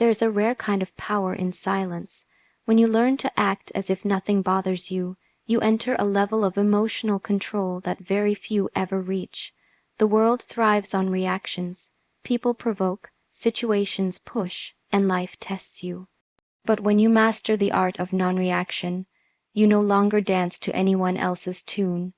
There's a rare kind of power in silence. When you learn to act as if nothing bothers you, you enter a level of emotional control that very few ever reach. The world thrives on reactions. People provoke, situations push, and life tests you. But when you master the art of non-reaction, you no longer dance to anyone else's tune.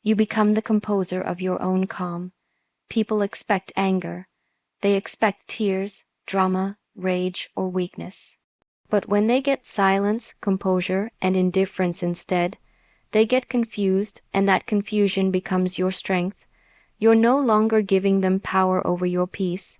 You become the composer of your own calm. People expect anger. They expect tears, drama, rage, or weakness. But when they get silence, composure, and indifference instead, they get confused, and that confusion becomes your strength. You're no longer giving them power over your peace.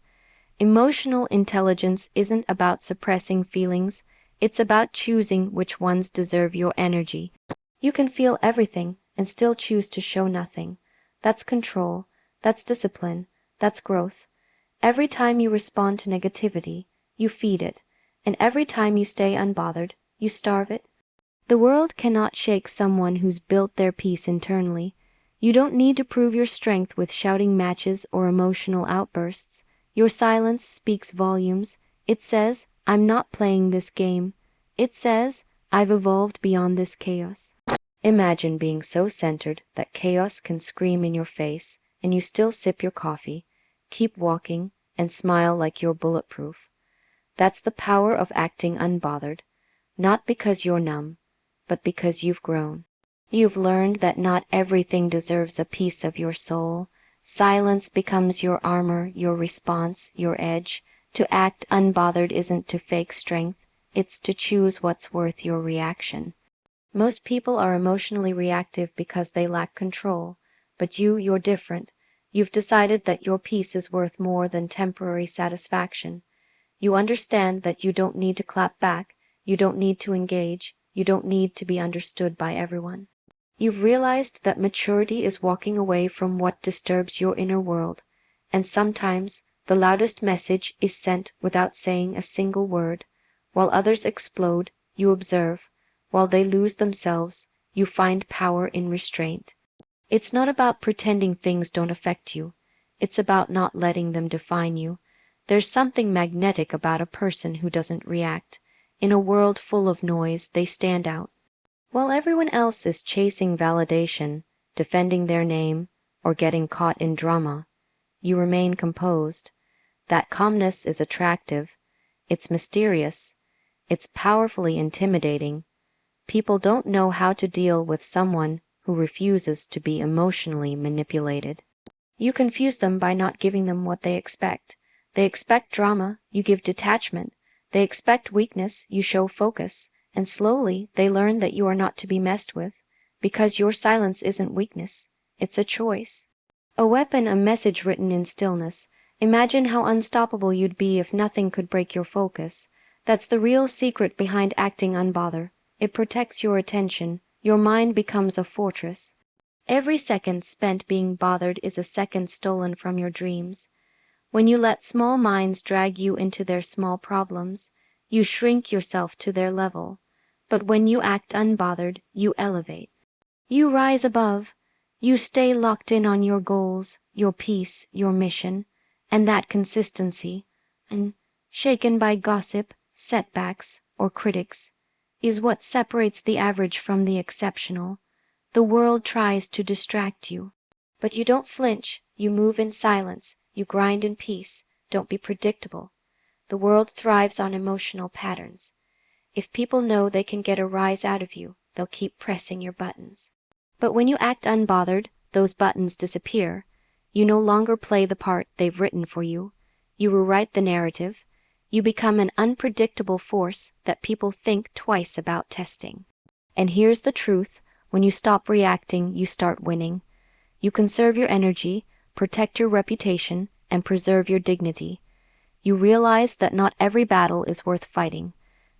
Emotional intelligence isn't about suppressing feelings, it's about choosing which ones deserve your energy. You can feel everything and still choose to show nothing. That's control, that's discipline, that's growth. Every time you respond to negativity, you feed it, and every time you stay unbothered, you starve it. The world cannot shake someone who's built their peace internally. You don't need to prove your strength with shouting matches or emotional outbursts. Your silence speaks volumes. It says, I'm not playing this game. It says, I've evolved beyond this chaos. Imagine being so centered that chaos can scream in your face, and you still sip your coffee, keep walking, and smile like you're bulletproof. That's the power of acting unbothered, not because you're numb, but because you've grown. You've learned that not everything deserves a piece of your soul. Silence becomes your armor, your response, your edge. To act unbothered isn't to fake strength, it's to choose what's worth your reaction. Most people are emotionally reactive because they lack control, but you're different. You've decided that your peace is worth more than temporary satisfaction. You understand that you don't need to clap back, you don't need to engage, you don't need to be understood by everyone. You've realized that maturity is walking away from what disturbs your inner world, and sometimes the loudest message is sent without saying a single word. While others explode, you observe. While they lose themselves, you find power in restraint. It's not about pretending things don't affect you. It's about not letting them define you. There's something magnetic about a person who doesn't react. In a world full of noise, they stand out. While everyone else is chasing validation, defending their name, or getting caught in drama, you remain composed. That calmness is attractive. It's mysterious. It's powerfully intimidating. People don't know how to deal with someone who refuses to be emotionally manipulated. You confuse them by not giving them what they expect. They expect drama, you give detachment. They expect weakness, you show focus. And slowly they learn that you are not to be messed with, because your silence isn't weakness, it's a choice. A weapon, a message written in stillness. Imagine how unstoppable you'd be if nothing could break your focus. That's the real secret behind acting unbothered. It protects your attention. Your mind becomes a fortress. Every second spent being bothered is a second stolen from your dreams. When you let small minds drag you into their small problems, you shrink yourself to their level. But when you act unbothered, you elevate. You rise above. You stay locked in on your goals, your peace, your mission, and that consistency, unshaken by gossip, setbacks, or critics, is what separates the average from the exceptional. The world tries to distract you, but you don't flinch. You move in silence. You grind in peace. Don't be predictable. The world thrives on emotional patterns. If people know they can get a rise out of you, they'll keep pressing your buttons. But when you act unbothered, those buttons disappear. You no longer play the part they've written for you. You rewrite the narrative. You become an unpredictable force that people think twice about testing. And here's the truth. When you stop reacting, you start winning. You conserve your energy, protect your reputation, and preserve your dignity. You realize that not every battle is worth fighting,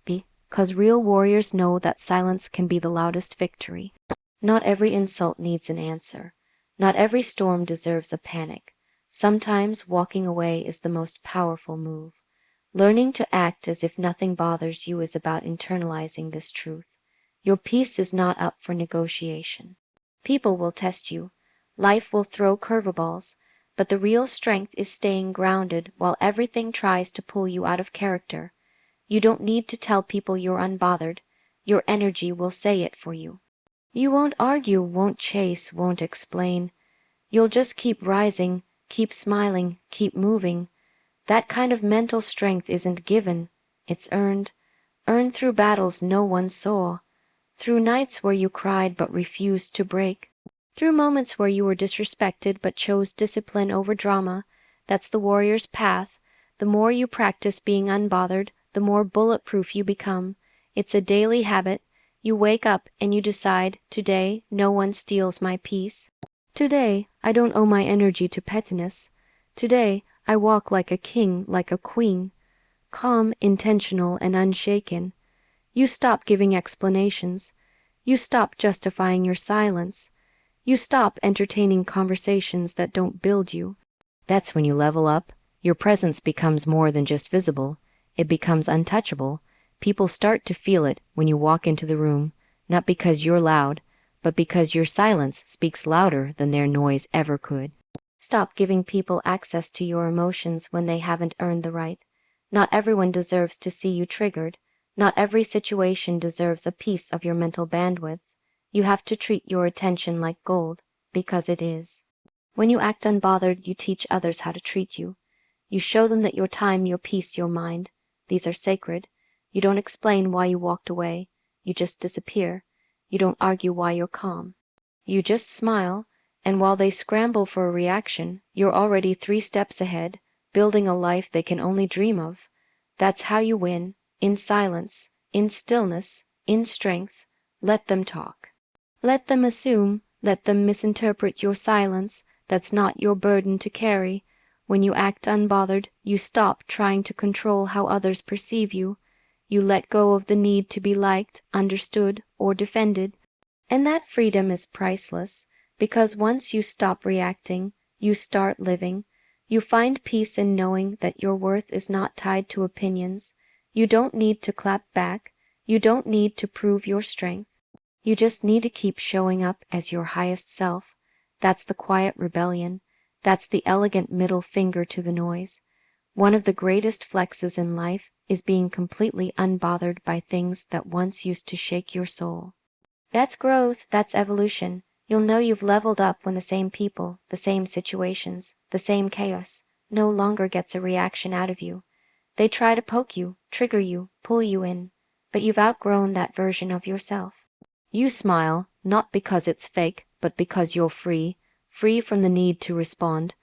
because real warriors know that silence can be the loudest victory. Not every insult needs an answer. Not every storm deserves a panic. Sometimes walking away is the most powerful move. Learning to act as if nothing bothers you is about internalizing this truth. Your peace is not up for negotiation. People will test you. Life will throw curveballs, but the real strength is staying grounded while everything tries to pull you out of character. You don't need to tell people you're unbothered. Your energy will say it for you. You won't argue, won't chase, won't explain. You'll just keep rising, keep smiling, keep moving. That kind of mental strength isn't given, it's earned. Earned through battles no one saw. Through nights where you cried but refused to break. Through moments where you were disrespected but chose discipline over drama. That's the warrior's path. The more you practice being unbothered, the more bulletproof you become. It's a daily habit. You wake up and you decide, today no one steals my peace. Today I don't owe my energy to pettiness. Today I walk like a king, like a queen. Calm, intentional, and unshaken. You stop giving explanations. You stop justifying your silence. You stop entertaining conversations that don't build you. That's when you level up. Your presence becomes more than just visible. It becomes untouchable. People start to feel it when you walk into the room, not because you're loud, but because your silence speaks louder than their noise ever could. Stop giving people access to your emotions when they haven't earned the right. Not everyone deserves to see you triggered. Not every situation deserves a piece of your mental bandwidth. You have to treat your attention like gold, because it is. When you act unbothered, you teach others how to treat you. You show them that your time, your peace, your mind, these are sacred. You don't explain why you walked away. You just disappear. You don't argue why you're calm. You just smile, and while they scramble for a reaction, you're already 3 steps ahead, building a life they can only dream of. That's how you win, in silence, in stillness, in strength. Let them talk. Let them assume, let them misinterpret your silence. That's not your burden to carry. When you act unbothered, you stop trying to control how others perceive you. You let go of the need to be liked, understood, or defended. And that freedom is priceless, because once you stop reacting, you start living. You find peace in knowing that your worth is not tied to opinions. You don't need to clap back. You don't need to prove your strength. You just need to keep showing up as your highest self. That's the quiet rebellion. That's the elegant middle finger to the noise. One of the greatest flexes in life is being completely unbothered by things that once used to shake your soul. That's growth, that's evolution. You'll know you've leveled up when the same people, the same situations, the same chaos no longer gets a reaction out of you. They try to poke you, trigger you, pull you in, but you've outgrown that version of yourself. You smile, not because it's fake, but because you're free, free from the need to respond,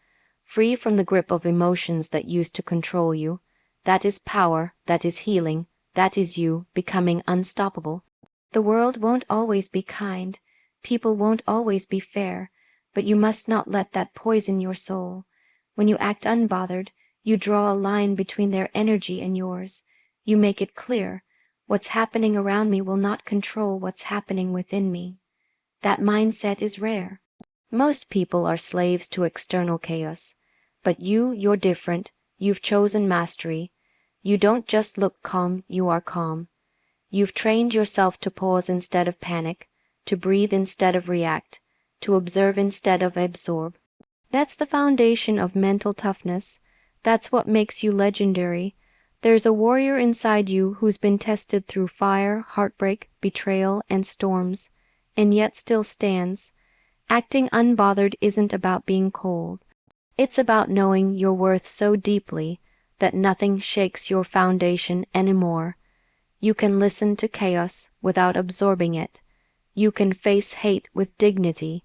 free from the grip of emotions that used to control you. That is power, that is healing, that is you becoming unstoppable. The world won't always be kind, people won't always be fair, but you must not let that poison your soul. When you act unbothered, you draw a line between their energy and yours. You make it clear, what's happening around me will not control what's happening within me. That mindset is rare. Most people are slaves to external chaos. But you're different. You've chosen mastery. You don't just look calm, you are calm. You've trained yourself to pause instead of panic, to breathe instead of react, to observe instead of absorb. That's the foundation of mental toughness. That's what makes you legendary. There's a warrior inside you who's been tested through fire, heartbreak, betrayal, and storms, and yet still stands. Acting unbothered isn't about being cold. It's about knowing your worth so deeply that nothing shakes your foundation anymore. You can listen to chaos without absorbing it. You can face hate with dignity.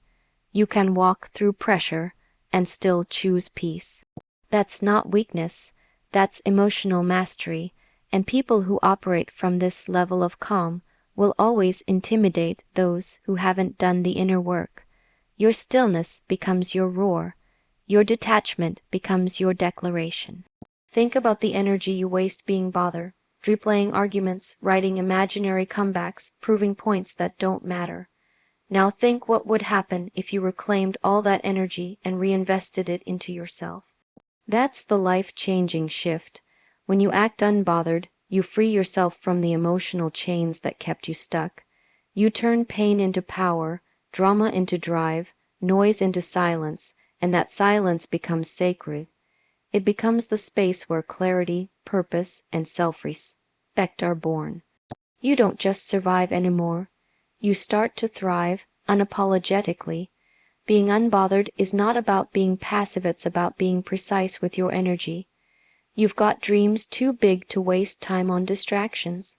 You can walk through pressure and still choose peace. That's not weakness. That's emotional mastery, and people who operate from this level of calm will always intimidate those who haven't done the inner work. Your stillness becomes your roar. Your detachment becomes your declaration. Think about the energy you waste being bothered, replaying arguments, writing imaginary comebacks, proving points that don't matter. Now think what would happen if you reclaimed all that energy and reinvested it into yourself. That's the life-changing shift. When you act unbothered, you free yourself from the emotional chains that kept you stuck. You turn pain into power, drama into drive, noise into silence, and that silence becomes sacred. It becomes the space where clarity, purpose, and self-respect respect are born. You don't just survive anymore. You start to thrive unapologetically. Being unbothered is not about being passive, it's about being precise with your energy. You've got dreams too big to waste time on distractions.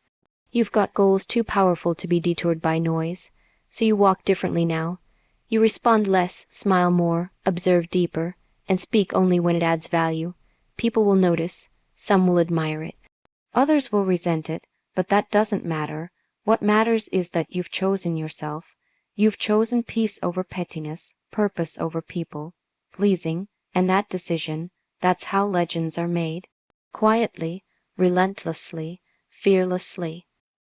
You've got goals too powerful to be detoured by noise. So you walk differently now. You respond less, smile more, observe deeper, and speak only when it adds value. People will notice. Some will admire it. Others will resent it, but that doesn't matter. What matters is that you've chosen yourself. You've chosen peace over pettiness, purpose over people, pleasing, and that decision, that's how legends are made. Quietly, relentlessly, fearlessly.